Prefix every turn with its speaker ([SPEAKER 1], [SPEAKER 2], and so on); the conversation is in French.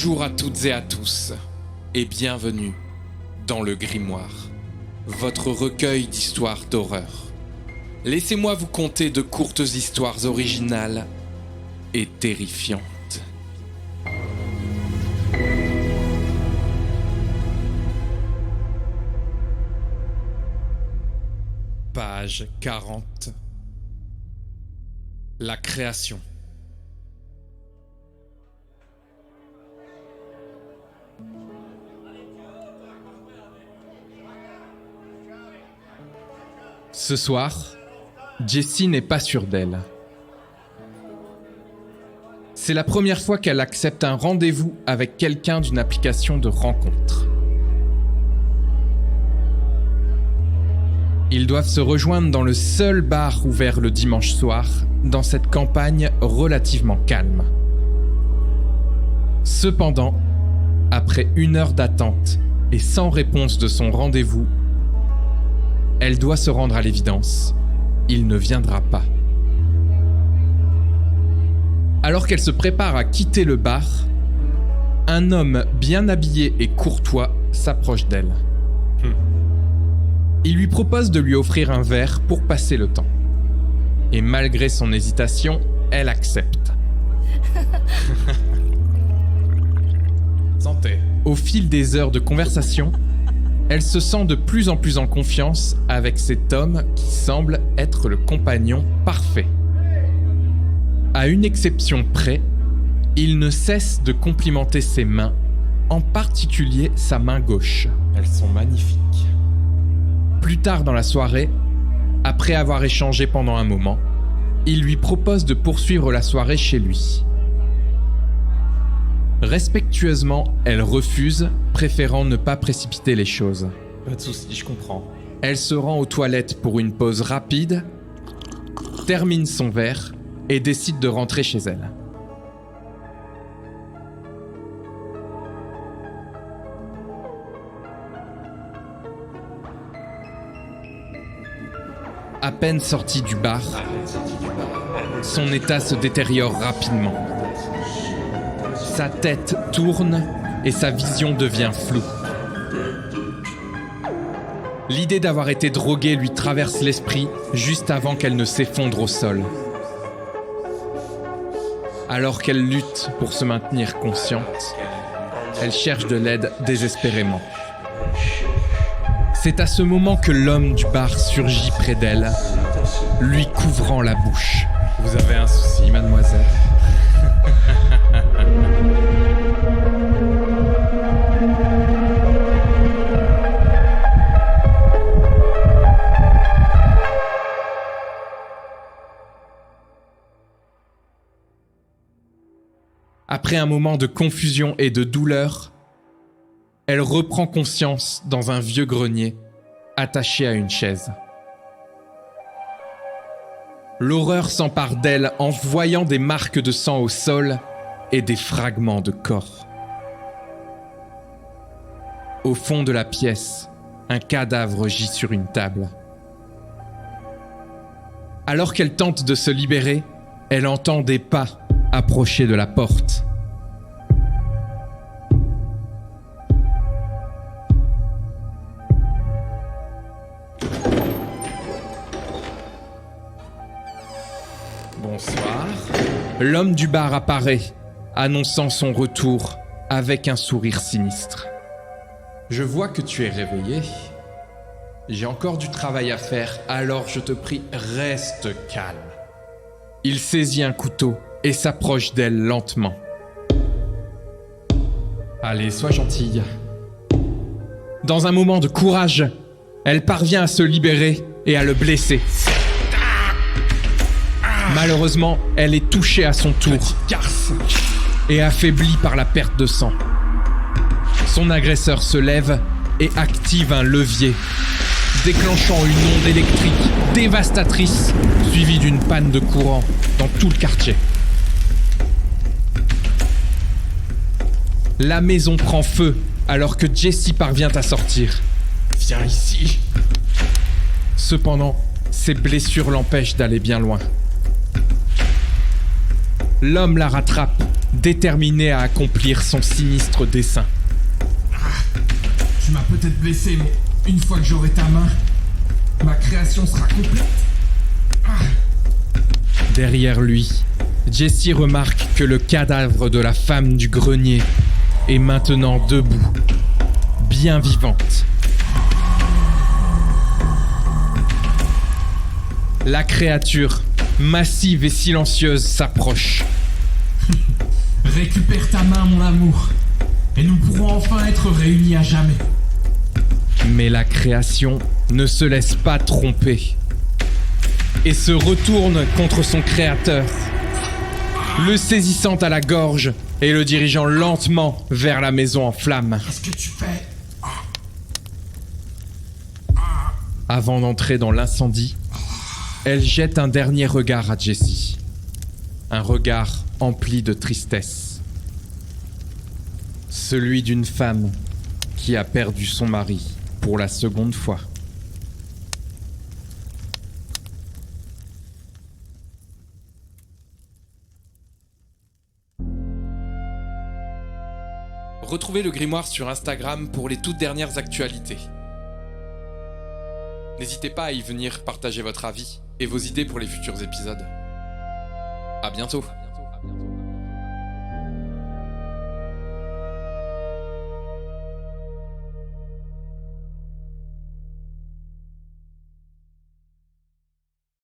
[SPEAKER 1] Bonjour à toutes et à tous, et bienvenue dans le Grimoire, votre recueil d'histoires d'horreur. Laissez-moi vous conter de courtes histoires originales et terrifiantes. Page 40. La création. Ce soir, Jessie n'est pas sûre d'elle. C'est la première fois qu'elle accepte un rendez-vous avec quelqu'un d'une application de rencontre. Ils doivent se rejoindre dans le seul bar ouvert le dimanche soir, dans cette campagne relativement calme. Cependant, après 1 heure d'attente et sans réponse de son rendez-vous, elle doit se rendre à l'évidence. Il ne viendra pas. Alors qu'elle se prépare à quitter le bar, un homme bien habillé et courtois s'approche d'elle. Il lui propose de lui offrir un verre pour passer le temps. Et malgré son hésitation, elle accepte. Santé. Au fil des heures de conversation, elle se sent de plus en plus en confiance avec cet homme qui semble être le compagnon parfait. À une exception près, il ne cesse de complimenter ses mains, en particulier sa main gauche. Elles sont magnifiques. Plus tard dans la soirée, après avoir échangé pendant un moment, il lui propose de poursuivre la soirée chez lui. Respectueusement, elle refuse, préférant ne pas précipiter les choses. Pas de soucis, je comprends. Elle se rend aux toilettes pour une pause rapide, termine son verre et décide de rentrer chez elle. À peine sortie du bar, son état se détériore rapidement. Sa tête tourne et sa vision devient floue. L'idée d'avoir été droguée lui traverse l'esprit juste avant qu'elle ne s'effondre au sol. Alors qu'elle lutte pour se maintenir consciente, elle cherche de l'aide désespérément. C'est à ce moment que l'homme du bar surgit près d'elle, lui couvrant la bouche. Vous avez un souci, mademoiselle ? Après un moment de confusion et de douleur, elle reprend conscience dans un vieux grenier, attaché à une chaise. L'horreur s'empare d'elle en voyant des marques de sang au sol et des fragments de corps. Au fond de la pièce, un cadavre gît sur une table. Alors qu'elle tente de se libérer, elle entend des pas approcher de la porte. Bonsoir. L'homme du bar apparaît, annonçant son retour avec un sourire sinistre. Je vois que tu es réveillé. J'ai encore du travail à faire, alors je te prie, reste calme. Il saisit un couteau et s'approche d'elle lentement. Allez, sois gentille. Dans un moment de courage, elle parvient à se libérer et à le blesser. Malheureusement, elle est touchée à son tour et affaiblie par la perte de sang. Son agresseur se lève et active un levier, déclenchant une onde électrique dévastatrice suivie d'une panne de courant dans tout le quartier. La maison prend feu alors que Jessie parvient à sortir. Viens ici. Cependant, ses blessures l'empêchent d'aller bien loin. l'homme la rattrape, déterminé à accomplir son sinistre dessein.
[SPEAKER 2] Tu m'as peut-être blessé, mais une fois que j'aurai ta main, ma création sera complète.
[SPEAKER 1] Derrière lui, Jesse remarque que le cadavre de la femme du grenier est maintenant debout, bien vivante. La créature, massive et silencieuse, s'approche.
[SPEAKER 2] Récupère ta main, mon amour, et nous pourrons enfin être réunis à jamais.
[SPEAKER 1] Mais la création ne se laisse pas tromper et se retourne contre son créateur, le saisissant à la gorge et le dirigeant lentement vers la maison en flammes.
[SPEAKER 2] Qu'est-ce que tu fais?
[SPEAKER 1] Avant d'entrer dans l'incendie, elle jette un dernier regard à Jesse. Un regard empli de tristesse. Celui d'une femme qui a perdu son mari pour la seconde fois. Retrouvez le grimoire sur Instagram pour les toutes dernières actualités. N'hésitez pas à y venir partager votre avis et vos idées pour les futurs épisodes. À bientôt.